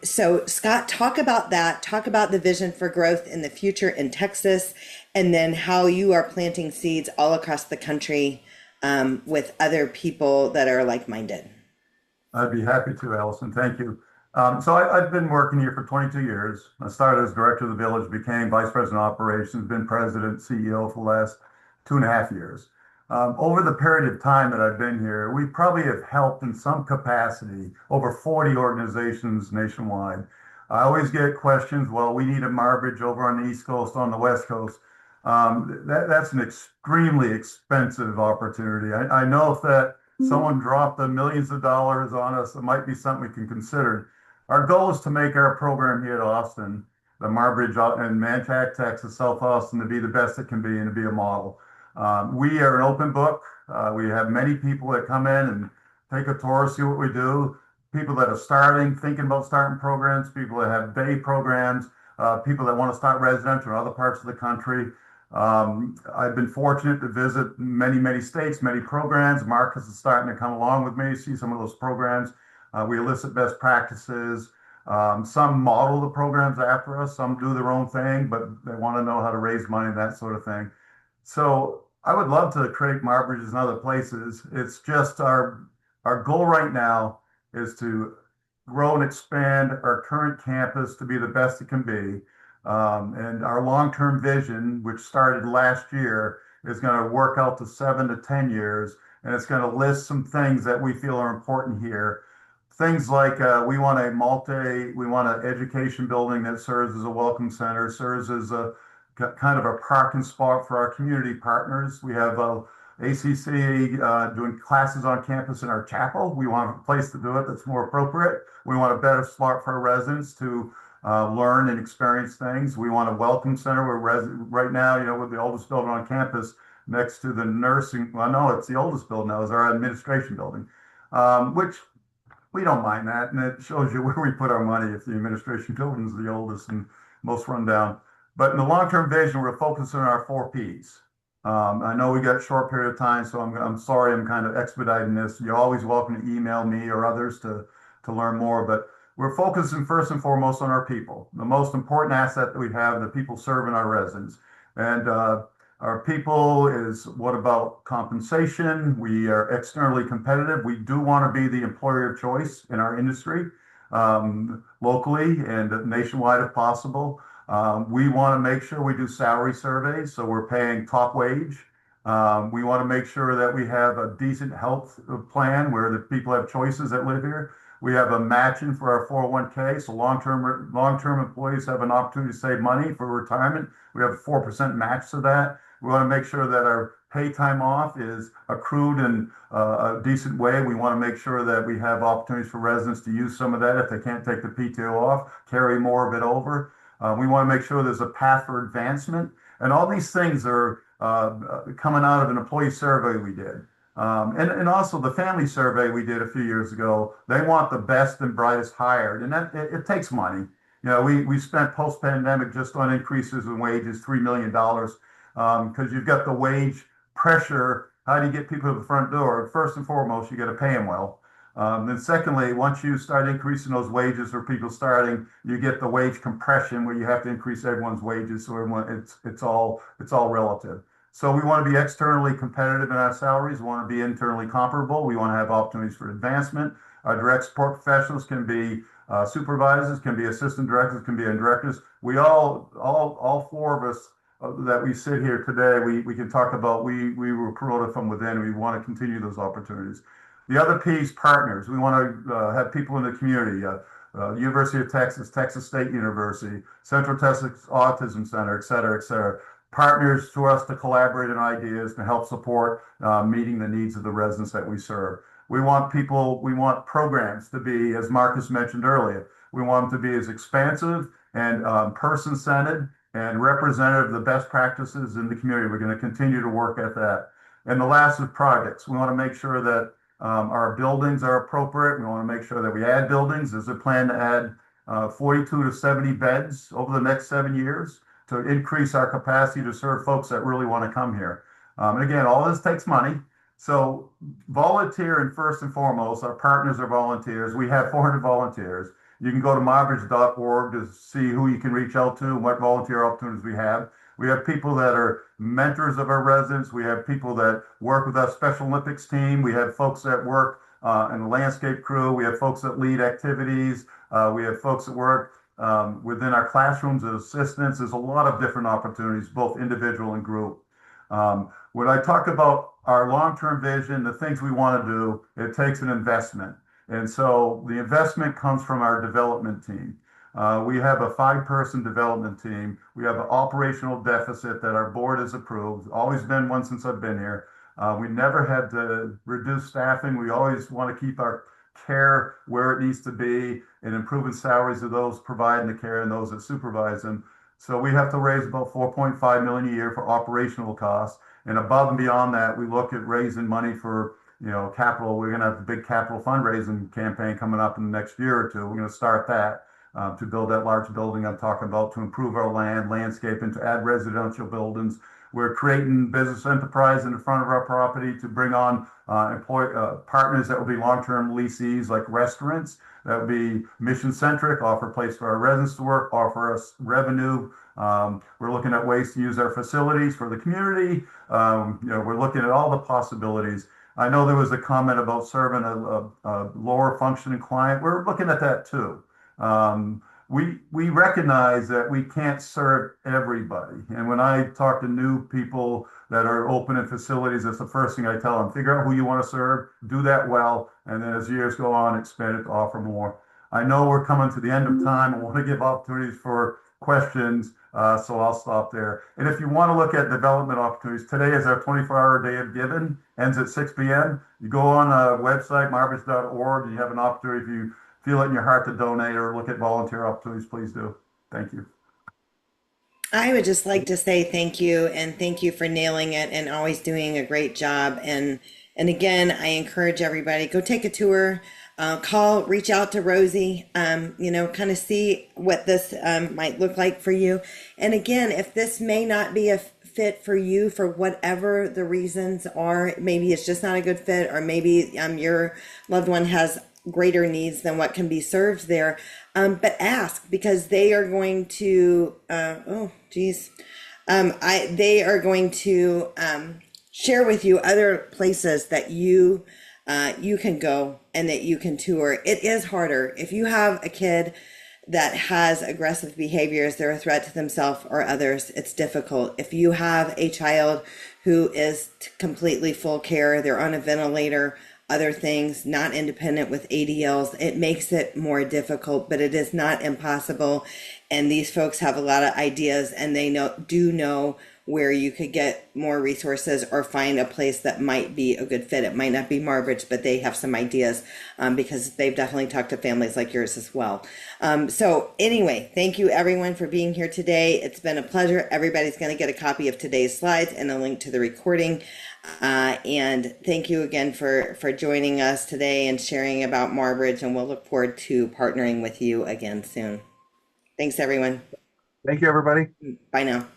So Scott, talk about that, talk about the vision for growth in the future in Texas, and then how you are planting seeds all across the country with other people that are like-minded. I'd be happy to, Allison. Thank you. So I've been working here for 22 years. I started as director of the village, became vice president of operations, been president, CEO for the last 2.5 years. Over the period of time that I've been here, we probably have helped in some capacity over 40 organizations nationwide. I always get questions, well, we need a Marbridge over on the East Coast, on the West Coast. That's an extremely expensive opportunity. I know if that someone dropped the millions of dollars on us, it might be something we can consider. Our goal is to make our program here at Austin, the Marbridge in Manchaca, Texas, South Austin, to be the best it can be and to be a model. We are an open book. We have many people that come in and take a tour, see what we do. People that are thinking about starting programs, people that have day programs, people that want to start residential in other parts of the country. I've been fortunate to visit many, many states, many programs. Marcus is starting to come along with me, see some of those programs. We elicit best practices. Some model the programs after us, some do their own thing, but they want to know how to raise money, that sort of thing. So I would love to create Marbridges in other places. It's just our goal right now is to grow and expand our current campus to be the best it can be. And our long-term vision, which started last year, is going to work out to 7 to 10 years, and it's going to list some things that we feel are important here. Things like we want an education building that serves as a welcome center, serves as a kind of a parking spot for our community partners. We have ACC doing classes on campus in our chapel. We want a place to do it that's more appropriate. We want a better spot for our residents to learn and experience things. We want a welcome center where right now, we're the oldest building on campus next to the nursing. Well, no, it's the oldest building now, is our administration building, which we don't mind that. And it shows you where we put our money if the administration building is the oldest and most run down. But in the long-term vision, we're focusing on our 4 Ps. I know we got a short period of time, so I'm sorry I'm kind of expediting this. You're always welcome to email me or others to learn more, but we're focusing first and foremost on our people. The most important asset that we have, the people serving our residents. And our people is what about compensation? We are externally competitive. We do want to be the employer of choice in our industry, locally and nationwide if possible. We want to make sure we do salary surveys, so we're paying top wage. We want to make sure that we have a decent health plan where the people have choices that live here. We have a matching for our 401k, so long-term employees have an opportunity to save money for retirement. We have a 4% match to that. We want to make sure that our pay time off is accrued in a decent way. We want to make sure that we have opportunities for residents to use some of that if they can't take the PTO off, carry more of it over. We want to make sure there's a path for advancement. And all these things are coming out of an employee survey we did. And also the family survey we did a few years ago. They want the best and brightest hired, and that it takes money. We spent post-pandemic just on increases in wages, $3 million, because you've got the wage pressure. How do you get people to the front door? First and foremost, you got to pay them well. Then secondly, once you start increasing those wages for people starting, you get the wage compression where you have to increase everyone's wages. So it's all relative. So we want to be externally competitive in our salaries. We want to be internally comparable. We want to have opportunities for advancement. Our direct support professionals can be supervisors, can be assistant directors, can be directors. We all 4 of us that we sit here today, we can talk about we were promoted from within. And we want to continue those opportunities. The other piece, partners. We want to have people in the community. University of Texas, Texas State University, Central Texas Autism Center, et cetera, et cetera. Partners to us to collaborate on ideas to help support meeting the needs of the residents that we serve. We want programs to be, as Marcus mentioned earlier, we want them to be as expansive and person-centered and representative of the best practices in the community. We're going to continue to work at that. And the last is projects. We want to make sure that our buildings are appropriate. We want to make sure that we add buildings. There's a plan to add 42 to 70 beds over the next 7 years to increase our capacity to serve folks that really want to come here. And again, all this takes money. So volunteer, and first and foremost, our partners are volunteers. We have 400 volunteers. You can go to marbridge.org to see who you can reach out to and what volunteer opportunities we have. We have people that are mentors of our residents. We have people that work with our Special Olympics team. We have folks that work in the landscape crew. We have folks that lead activities. We have folks that work within our classrooms as assistants. There's a lot of different opportunities, both individual and group. When I talk about our long-term vision, the things we want to do, it takes an investment. And so the investment comes from our development team. We have a 5-person development team. We have an operational deficit that our board has approved, always been one since I've been here. We never had to reduce staffing. We always want to keep our care where it needs to be and improving salaries of those providing the care and those that supervise them. So we have to raise about $4.5 million a year for operational costs. And above and beyond that, we look at raising money for capital. We're going to have a big capital fundraising campaign coming up in the next year or two. We're going to start that. To build that large building I'm talking about, to improve our landscape, and to add residential buildings. We're creating business enterprise in the front of our property to bring on partners that will be long-term leasees, like restaurants. that would be mission centric, offer a place for our residents to work, offer us revenue. We're looking at ways to use our facilities for the community. We're looking at all the possibilities. I know there was a comment about serving a lower functioning client. We're looking at that too. We recognize that we can't serve everybody. And when I talk to new people that are opening facilities, that's the first thing I tell them. Figure out who you want to serve, do that well, and then as years go on, expand it to offer more. I know we're coming to the end of time. I want to give opportunities for questions, so I'll stop there. And if you want to look at development opportunities, today is our 24-hour day of giving, ends at 6 p.m. You go on a website, marbridge.org, and you have an opportunity if you feel it in your heart to donate or look at volunteer opportunities, please do. Thank you. I would just like to say thank you and thank you for nailing it and always doing a great job. And again, I encourage everybody, go take a tour, reach out to Rosie, kind of see what this might look like for you. And again, if this may not be a fit for you for whatever the reasons are, maybe it's just not a good fit, or maybe your loved one has greater needs than what can be served there. But ask, because they are going to, they are going to share with you other places that you can go and that you can tour. It is harder if you have a kid that has aggressive behaviors, they're a threat to themselves or others. It's difficult. If you have a child who is completely full care, they're on a ventilator, other things, not independent with ADLs, it makes it more difficult, but it is not impossible. And these folks have a lot of ideas, and they do know where you could get more resources or find a place that might be a good fit. It might not be Marbridge, but they have some ideas because they've definitely talked to families like yours as well. So anyway, thank you everyone for being here today. It's been a pleasure. Everybody's going to get a copy of today's slides and a link to the recording. And thank you again for joining us today and sharing about Marbridge, and we'll look forward to partnering with you again soon. Thanks, everyone. Thank you, everybody. Bye now.